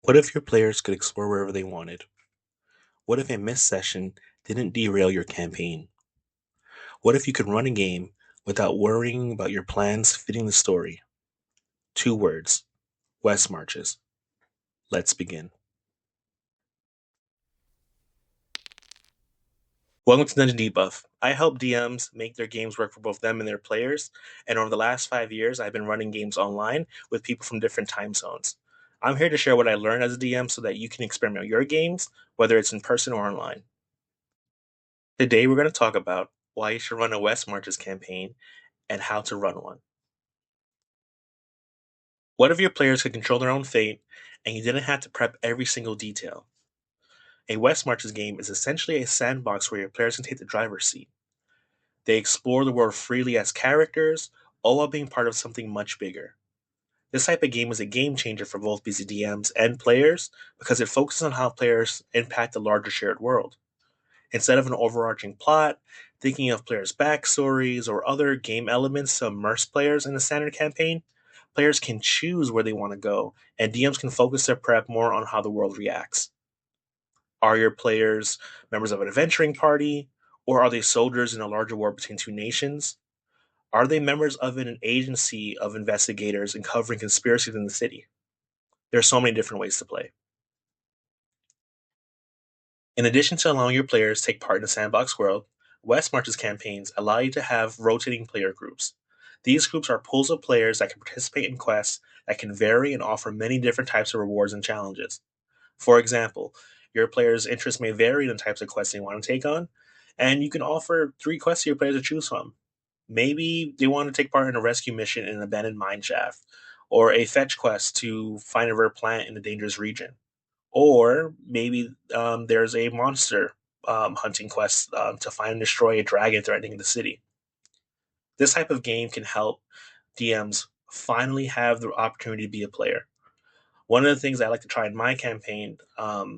What if your players could explore wherever they wanted? What if a missed session didn't derail your campaign? What if you could run a game without worrying about your plans fitting the story? Two words: West Marches. Let's begin. Welcome to Dungeon Debuff. I help DMs make their games work for both them and their players, and over the last 5 years, I've been running games online with people from different time zones. I'm here to share what I learned as a DM so that you can experiment with your games, whether it's in person or online. Today, we're going to talk about why you should run a West Marches campaign and how to run one. What if your players could control their own fate and you didn't have to prep every single detail? A West Marches game is essentially a sandbox where your players can take the driver's seat. They explore the world freely as characters, all while being part of something much bigger. This type of game is a game changer for both BCDMs and players because it focuses on how players impact the larger shared world. Instead of an overarching plot, thinking of players' backstories or other game elements to immerse players in a standard campaign, players can choose where they want to go, and DMs can focus their prep more on how the world reacts. Are your players members of an adventuring party, or are they soldiers in a larger war between two nations? Are they members of an agency of investigators uncovering conspiracies in the city? There are so many different ways to play. In addition to allowing your players to take part in the sandbox world, West Marches campaigns allow you to have rotating player groups. These groups are pools of players that can participate in quests that can vary and offer many different types of rewards and challenges. For example, your players' interests may vary in the types of quests they want to take on, and you can offer three quests to your players to choose from. Maybe they want to take part in a rescue mission in an abandoned mine shaft, or a fetch quest to find a rare plant in a dangerous region. Or maybe there's a monster hunting quest to find and destroy a dragon threatening the city. This type of game can help DMs finally have the opportunity to be a player. One of the things I like to try in my campaign,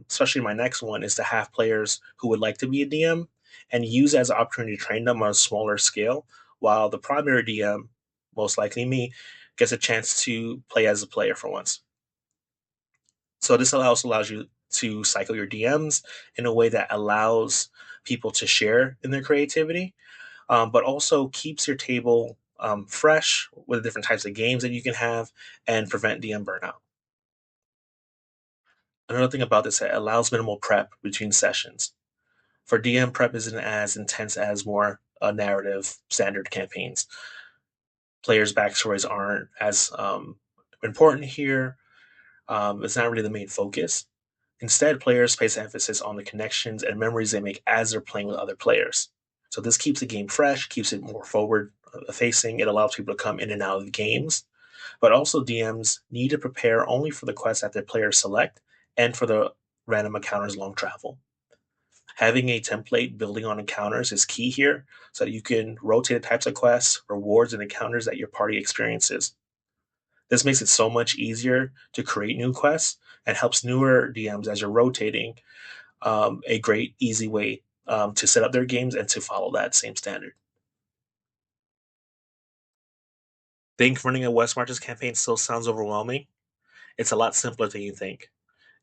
especially my next one, is to have players who would like to be a DM and use it as an opportunity to train them on a smaller scale, while the primary DM, most likely me, gets a chance to play as a player for once. So this also allows you to cycle your DMs in a way that allows people to share in their creativity, but also keeps your table fresh with different types of games that you can have and prevent DM burnout. Another thing about this, it allows minimal prep between sessions. For DM, prep isn't as intense as more narrative standard campaigns. Players' backstories aren't as important here. It's not really the main focus. Instead, players place emphasis on the connections and memories they make as they're playing with other players. So this keeps the game fresh, keeps it more forward facing. It allows people to come in and out of the games. But also, DMs need to prepare only for the quests that their players select and for the random encounters long travel. Having a template building on encounters is key here so that you can rotate the types of quests, rewards, and encounters that your party experiences. This makes it so much easier to create new quests and helps newer DMs as you're rotating a great, easy way to set up their games and to follow that same standard. Think running a West Marches campaign still sounds overwhelming? It's a lot simpler than you think.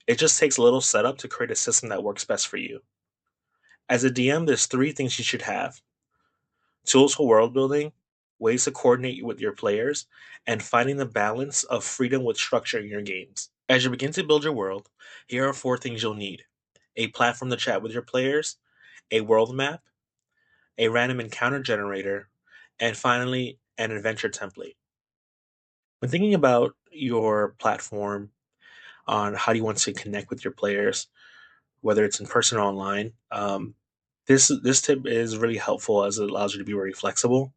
It just takes a little setup to create a system that works best for you. As a DM, there's three things you should have: tools for world building, ways to coordinate with your players, and finding the balance of freedom with structure in your games. As you begin to build your world, here are four things you'll need: a platform to chat with your players, a world map, a random encounter generator, and finally, an adventure template. When thinking about your platform on how do you want to connect with your players, whether it's in person or online, this tip is really helpful as it allows you to be very flexible.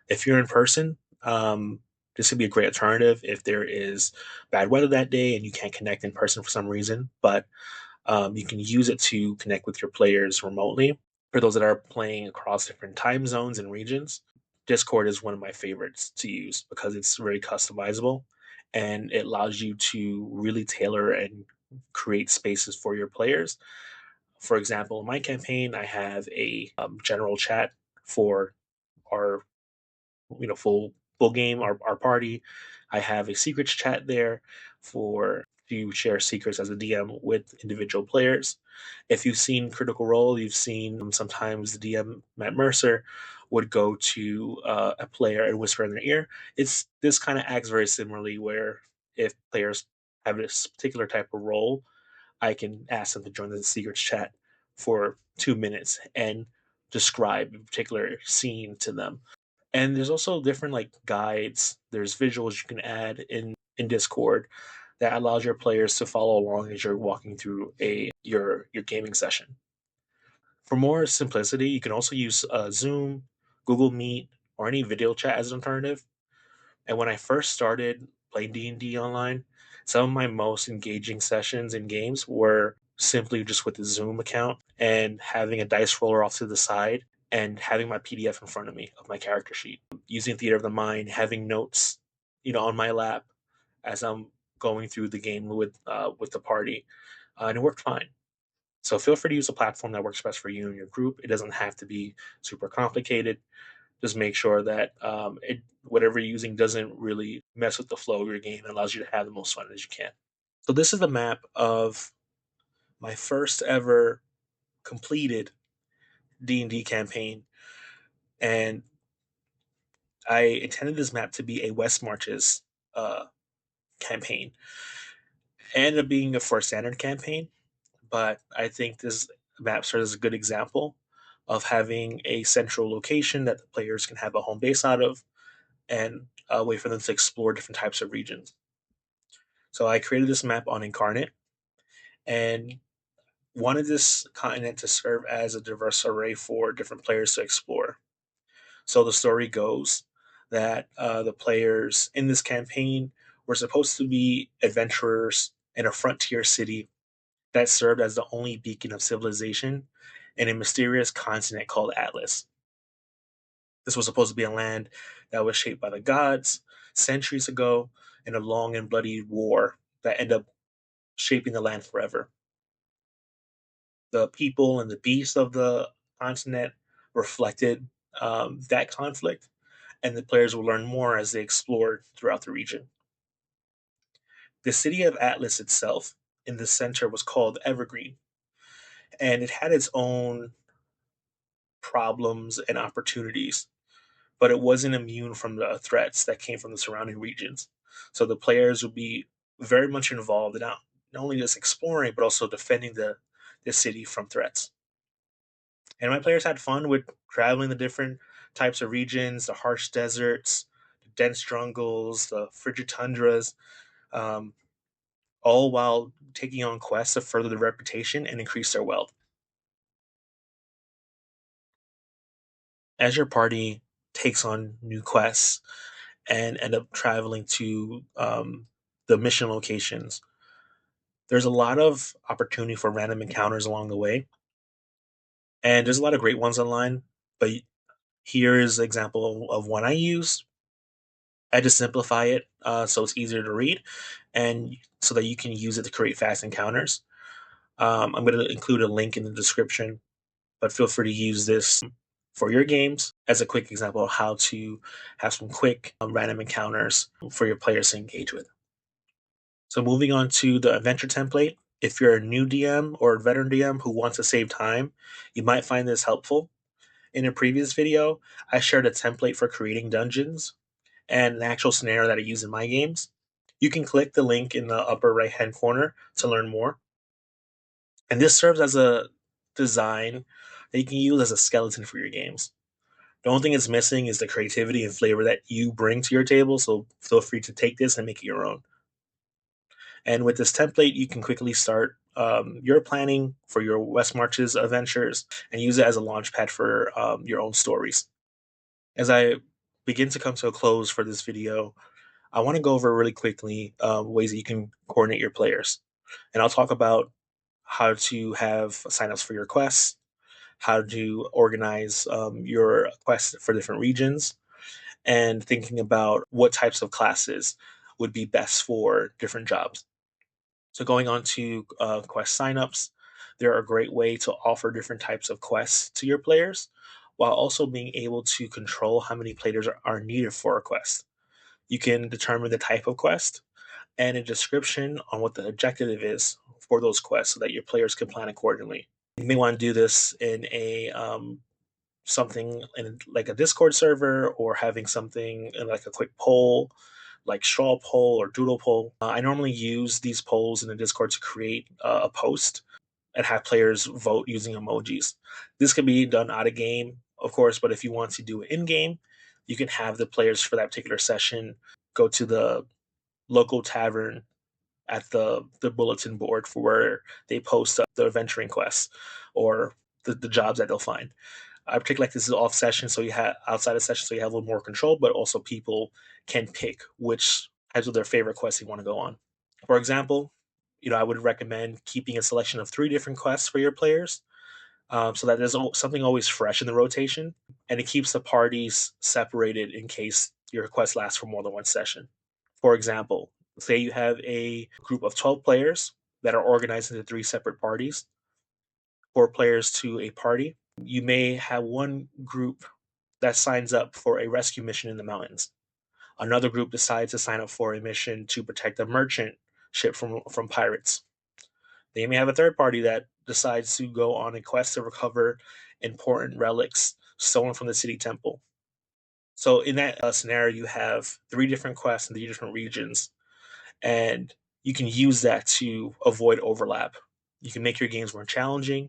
If you're in person, this could be a great alternative if there is bad weather that day and you can't connect in person for some reason. But you can use it to connect with your players remotely. For those that are playing across different time zones and regions, Discord is one of my favorites to use because it's very customizable and it allows you to really tailor and create spaces for your players. For example, in my campaign, I have a general chat for our full game, our party. I have a secrets chat there for to share secrets as a DM with individual players. If you've seen Critical Role, you've seen sometimes the DM Matt Mercer would go to a player and whisper in their ear. It's this kind of acts very similarly, where if players have this particular type of role, I can ask them to join the secrets chat for 2 minutes and describe a particular scene to them. And there's also different like guides. There's visuals you can add in Discord that allows your players to follow along as you're walking through a your gaming session. For more simplicity, you can also use Zoom, Google Meet, or any video chat as an alternative. And when I first started playing D&D online, some of my most engaging sessions in games were simply just with the Zoom account and having a dice roller off to the side and having my PDF in front of me of my character sheet. Using theater of the mind, having notes, on my lap as I'm going through the game with the party, and it worked fine. So feel free to use a platform that works best for you and your group. It doesn't have to be super complicated. Just make sure that whatever you're using doesn't really mess with the flow of your game and allows you to have the most fun as you can. So this is the map of my first ever completed D&D campaign, and I intended this map to be a West Marches uh, campaign. It ended up being a for standard campaign, but I think this map serves as a good example of having a central location that the players can have a home base out of and a way for them to explore different types of regions. So I created this map on Incarnate and wanted this continent to serve as a diverse array for different players to explore. So the story goes that the players in this campaign were supposed to be adventurers in a frontier city that served as the only beacon of civilization in a mysterious continent called Atlas. This was supposed to be a land that was shaped by the gods centuries ago in a long and bloody war that ended up shaping the land forever. The people and the beasts of the continent reflected that conflict, and the players will learn more as they explored throughout the region. The city of Atlas itself in the center was called Evergreen, and it had its own problems and opportunities, but it wasn't immune from the threats that came from the surrounding regions. So the players would be very much involved in not only just exploring, but also defending the city from threats. And my players had fun with traveling the different types of regions, the harsh deserts, the dense jungles, the frigid tundras, um, all while taking on quests to further their reputation and increase their wealth. As your party takes on new quests and end up traveling to the mission locations, there's a lot of opportunity for random encounters along the way. And there's a lot of great ones online, but here is an example of one I use. I just simplify it so it's easier to read and so that you can use it to create fast encounters. I'm going to include a link in the description, but feel free to use this for your games as a quick example of how to have some quick random encounters for your players to engage with. So, moving on to the adventure template. If you're a new DM or a veteran DM who wants to save time, you might find this helpful. In a previous video, I shared a template for creating dungeons and an actual scenario that I use in my games. You can click the link in the upper right hand corner to learn more. And this serves as a design that you can use as a skeleton for your games. The only thing it's missing is the creativity and flavor that you bring to your table, so feel free to take this and make it your own. And with this template, you can quickly start your planning for your West Marches adventures and use it as a launch pad for your own stories. As I begin to come to a close for this video, I want to go over really quickly ways that you can coordinate your players. And I'll talk about how to have signups for your quests, how to organize your quests for different regions, and thinking about what types of classes would be best for different jobs. So, going on to quest signups, they're a great way to offer different types of quests to your players while also being able to control how many players are needed for a quest. You can determine the type of quest, and a description on what the objective is for those quests so that your players can plan accordingly. You may want to do this in a something in like a Discord server, or having something in like a quick poll, like straw poll or doodle poll. I normally use these polls in the Discord to create a post and have players vote using emojis. This can be done out of game, of course, but if you want to do it in game, you can have the players for that particular session go to the local tavern at the bulletin board for where they post the adventuring quests or the jobs that they'll find. I particularly like this is off session, so you have outside of session, so you have a little more control, but also people can pick which types of their favorite quests they want to go on. For example, I would recommend keeping a selection of 3 different quests for your players, so that there's something always fresh in the rotation, and it keeps the parties separated in case your quest lasts for more than one session. For example, say you have a group of 12 players that are organized into 3 separate parties, 4 players to a party. You may have one group that signs up for a rescue mission in the mountains. Another group decides to sign up for a mission to protect a merchant ship from pirates. They may have a third party that decides to go on a quest to recover important relics stolen from the city temple. So in that scenario, you have 3 different quests in 3 different regions, and you can use that to avoid overlap. You can make your games more challenging.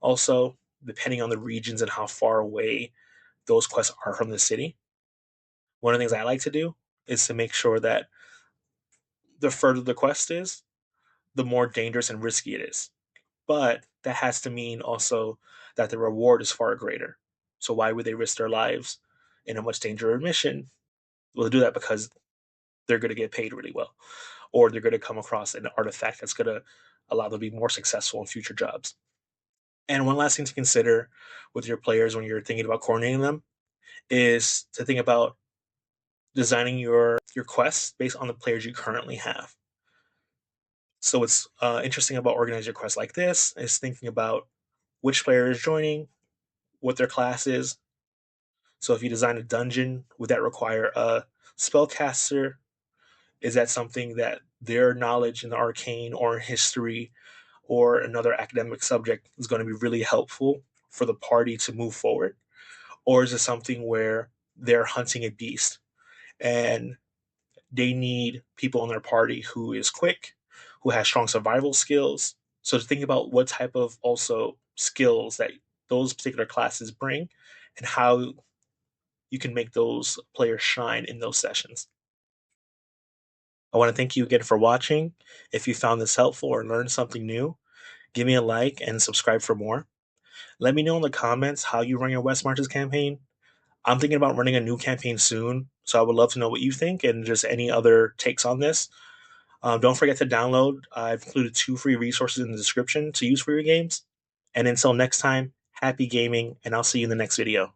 Also, depending on the regions and how far away those quests are from the city, one of the things I like to do is to make sure that the further the quest is, the more dangerous and risky it is. But that has to mean also that the reward is far greater. So why would they risk their lives in a much dangerous mission? Well, they do that because they're going to get paid really well, or they're going to come across an artifact that's going to allow them to be more successful in future jobs. And one last thing to consider with your players when you're thinking about coordinating them is to think about designing your quests based on the players you currently have. So what's interesting about organizing your quests like this is thinking about which player is joining, what their class is. So if you design a dungeon, would that require a spellcaster? Is that something that their knowledge in the arcane or in history or another academic subject is going to be really helpful for the party to move forward? Or is it something where they're hunting a beast and they need people in their party who is quick, who has strong survival skills? So to think about what type of also skills that those particular classes bring and how you can make those players shine in those sessions. I want to thank you again for watching. If you found this helpful or learned something new, give me a like and subscribe for more. Let me know in the comments how you run your West Marches campaign. I'm thinking about running a new campaign soon, so I would love to know what you think and just any other takes on this. Don't forget to download. I've included 2 free resources in the description to use for your games. And until next time, happy gaming, and I'll see you in the next video.